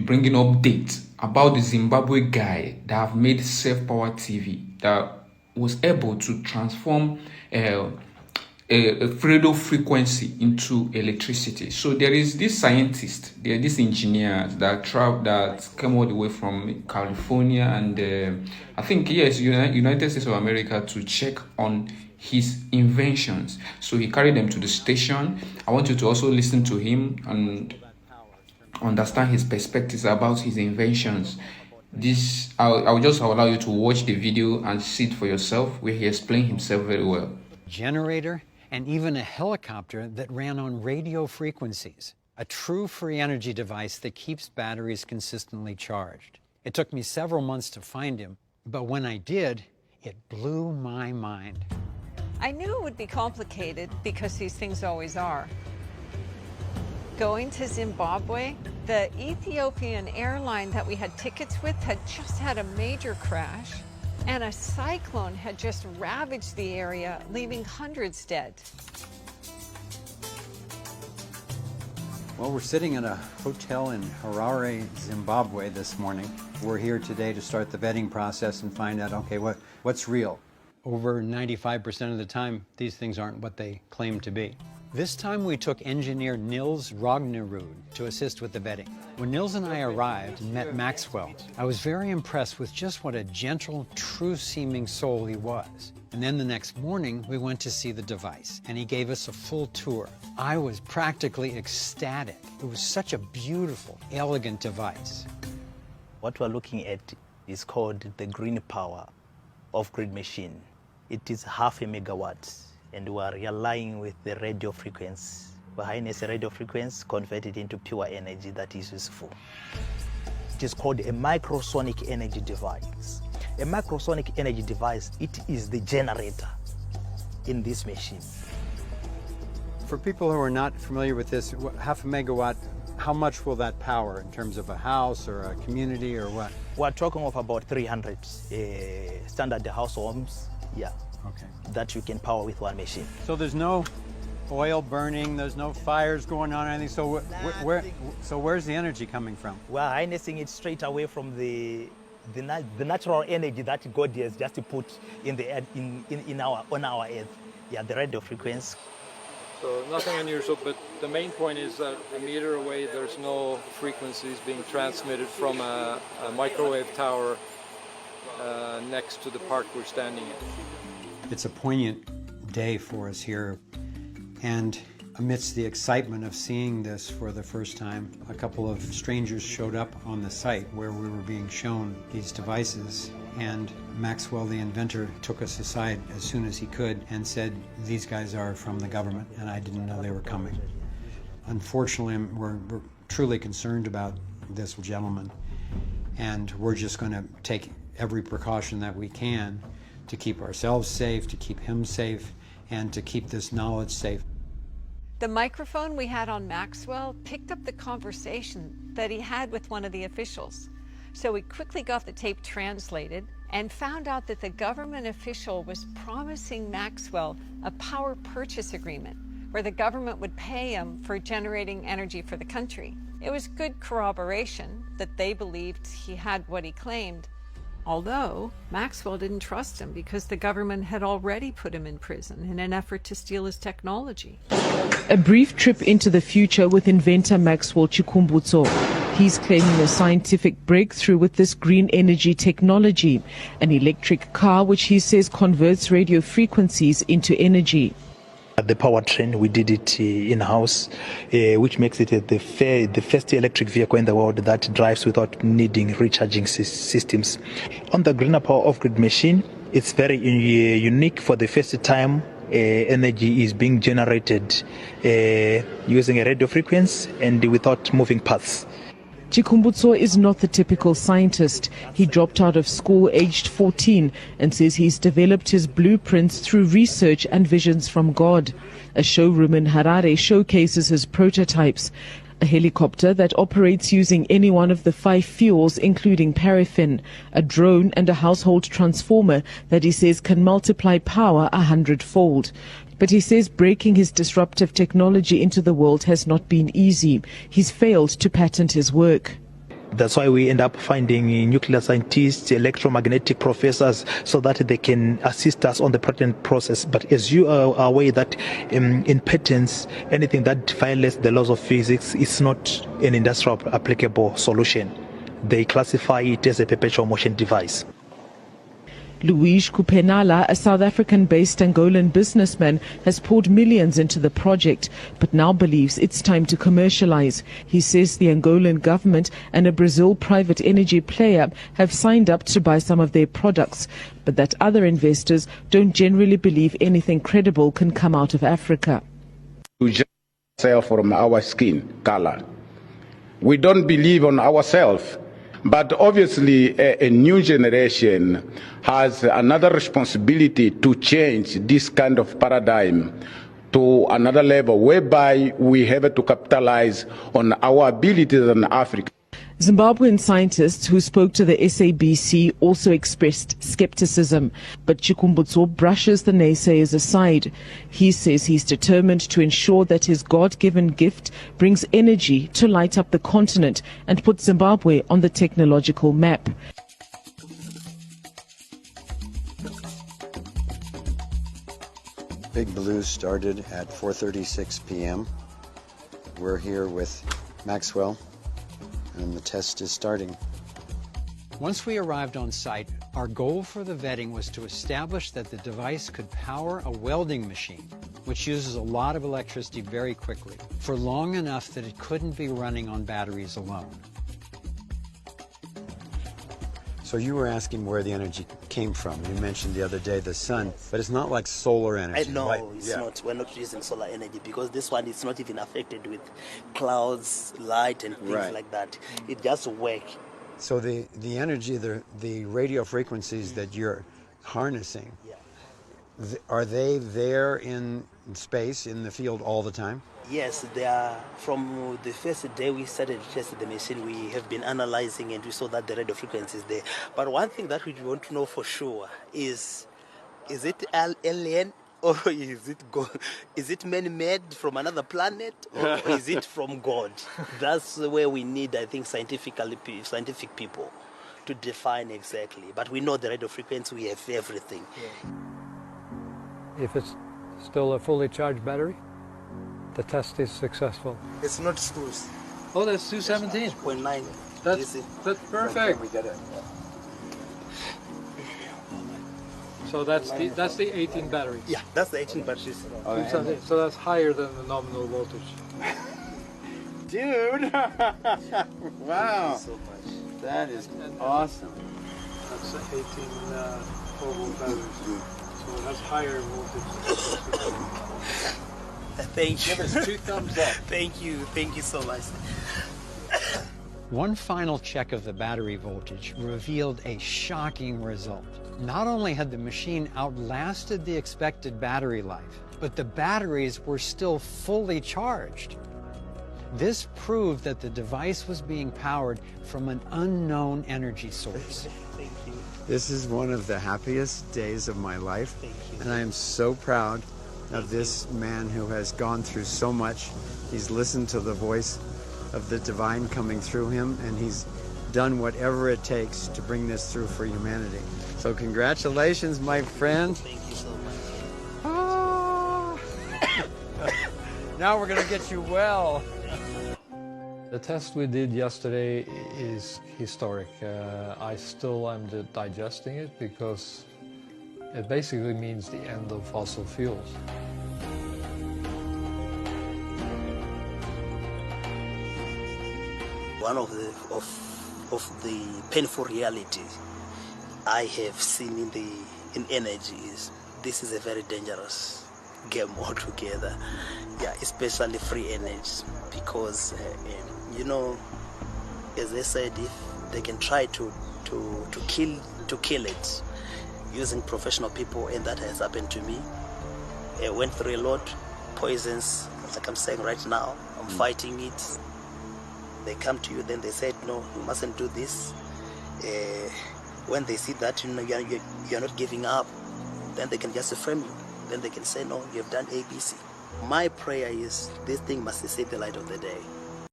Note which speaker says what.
Speaker 1: bringing updates about the Zimbabwe guy that have made self-power TV that was able to transform a Fredo frequency into electricity. So there is this scientist, there are these engineers that came all the way from California and I think yes, United States of America to check on his inventions. So he carried them to the station. I want you to also listen to him and understand his perspectives about his inventions. I'll just allow you to watch the video and see it for yourself, where he explained himself very well.
Speaker 2: Generator and even a helicopter that ran on radio frequencies. A true free energy device that keeps batteries consistently charged. It took me several months to find him, but when I did, it blew my mind.
Speaker 3: I knew it would be complicated because these things always are. Going to Zimbabwe, the Ethiopian airline that we had tickets with had just had a major crash, and a cyclone had just ravaged the area, leaving hundreds dead.
Speaker 2: Well, we're sitting in a hotel in Harare, Zimbabwe this morning. We're here today to start the vetting process and find out, okay, what's real? Over 95% of the time, these things aren't what they claim to be. This time we took engineer Nils Rognerud to assist with the vetting. When Nils and I arrived and met Maxwell, I was very impressed with just what a gentle, true-seeming soul he was. And then the next morning, we went to see the device, and he gave us a full tour. I was practically ecstatic. It was such a beautiful, elegant device.
Speaker 4: What we're looking at is called the green power off-grid machine. It is 0.5 megawatts. And we are relying with the radio frequency. We harness a radio frequency, convert it into pure energy that is useful. It is called a microsonic energy device. A microsonic energy device, it is the generator in this machine.
Speaker 2: For people who are not familiar with this, 0.5 megawatt, how much will that power in terms of a house or a community or what?
Speaker 4: We're talking of about 300 standard house homes, yeah.
Speaker 2: Okay.
Speaker 4: That you can power with one machine.
Speaker 2: So there's no oil burning, there's no fires going on or anything, so where's the energy coming from?
Speaker 4: We're harnessing it straight away from the natural energy that God has just put in the on our earth. Yeah, the radio frequency.
Speaker 5: So nothing unusual, but the main point is that a meter away there's no frequencies being transmitted from a microwave tower next to the park we're standing in.
Speaker 2: It's a poignant day for us here, and amidst the excitement of seeing this for the first time, a couple of strangers showed up on the site where we were being shown these devices, and Maxwell, the inventor, took us aside as soon as he could and said, these guys are from the government, and I didn't know they were coming. Unfortunately, we're truly concerned about this gentleman, and we're just going to take every precaution that we can to keep ourselves safe, to keep him safe, and to keep this knowledge safe.
Speaker 3: The microphone we had on Maxwell picked up the conversation that he had with one of the officials. So we quickly got the tape translated and found out that the government official was promising Maxwell a power purchase agreement where the government would pay him for generating energy for the country. It was good corroboration that they believed he had what he claimed. Although Maxwell didn't trust him because the government had already put him in prison in an effort to steal his technology.
Speaker 6: A brief trip into the future with inventor Maxwell Chikumbutso. He's claiming a scientific breakthrough with this green energy technology, an electric car which he says converts radio frequencies into energy.
Speaker 4: At the powertrain, we did it in-house, which makes it the first electric vehicle in the world that drives without needing recharging systems. On the greener power off-grid machine, it's very unique. For the first time, energy is being generated using a radio frequency and without moving parts.
Speaker 6: Chikumbutso is not the typical scientist. He dropped out of school aged 14 and says he's developed his blueprints through research and visions from God. A showroom in Harare showcases his prototypes. A helicopter that operates using any one of the 5 fuels, including paraffin, a drone and a household transformer that he says can multiply power 100-fold. But he says breaking his disruptive technology into the world has not been easy. He's failed to patent his work.
Speaker 4: That's why we end up finding nuclear scientists, electromagnetic professors, so that they can assist us on the patent process. But as you are aware that in patents, anything that violates the laws of physics is not an industrial applicable solution. They classify it as a perpetual motion device.
Speaker 6: Luis Kupenala, a South African-based Angolan businessman, has poured millions into the project, but now believes it's time to commercialize. He says the Angolan government and a Brazil private energy player have signed up to buy some of their products, but that other investors don't generally believe anything credible can come out of Africa.
Speaker 7: To just sell from our skin color. We don't believe on ourselves. But obviously, a new generation has another responsibility to change this kind of paradigm to another level, whereby we have to capitalize on our abilities in Africa.
Speaker 6: Zimbabwean scientists who spoke to the SABC also expressed skepticism, but Chikumbutso brushes the naysayers aside. He says he's determined to ensure that his God-given gift brings energy to light up the continent and put Zimbabwe on the technological map.
Speaker 2: Big Blue started at 4:36 p.m. We're here with Maxwell, and the test is starting. Once we arrived on site, our goal for the vetting was to establish that the device could power a welding machine, which uses a lot of electricity very quickly, for long enough that it couldn't be running on batteries alone. So you were asking where the energy came from. You mentioned the other day the sun, but it's not like solar energy.
Speaker 8: No,
Speaker 2: right?
Speaker 8: it's not. We're not using solar energy because this one is not even affected with clouds, light, and things like that. It just works.
Speaker 2: So the energy, the radio frequencies that you're harnessing, are they there in space, in the field all the time?
Speaker 8: Yes, they are. From the first day we started testing the machine, we have been analyzing and we saw that the radio frequency is there. But one thing that we want to know for sure is it alien or is it man-made from another planet or is it from God? That's where we need, I think, scientific people to define exactly. But we know the radio frequency, we have everything.
Speaker 5: If it's still a fully charged battery, the test is successful.
Speaker 8: It's not screws.
Speaker 5: Oh, that's 217.
Speaker 8: 0.9.
Speaker 5: That's perfect.
Speaker 2: We get it.
Speaker 5: So that's the 18 battery.
Speaker 8: Yeah, that's the 18 batteries.
Speaker 5: 217. So that's higher than the nominal voltage.
Speaker 2: Dude! Wow!
Speaker 8: So much.
Speaker 2: That is awesome.
Speaker 5: That's the 18 4-volt batteries. So that's higher voltage.
Speaker 8: Thank you.
Speaker 2: Give us 2 thumbs up.
Speaker 8: Thank you so much.
Speaker 2: One final check of the battery voltage revealed a shocking result. Not only had the machine outlasted the expected battery life, but the batteries were still fully charged. This proved that the device was being powered from an unknown energy source.
Speaker 8: Thank you.
Speaker 2: This is one of the happiest days of my life, and I am so proud of this man who has gone through so much. He's listened to the voice of the divine coming through him, and he's done whatever it takes to bring this through for humanity. So congratulations, my friend.
Speaker 8: Thank you so much.
Speaker 2: Ah. Now we're gonna get you well.
Speaker 5: The test we did yesterday is historic. I still am digesting it because it basically means the end of fossil fuels.
Speaker 8: One of the painful realities I have seen in energy is this is a very dangerous game altogether. Yeah, especially free energy, because you know, as they said, if they can try to kill it using professional people, and that has happened to me. I went through a lot, poisons, like I'm saying right now. I'm fighting it. They come to you, then they said, no, you mustn't do this. When they see that you're not giving up, then they can just frame you. Then they can say, no, you have done ABC. My prayer is this thing must see the light of the day.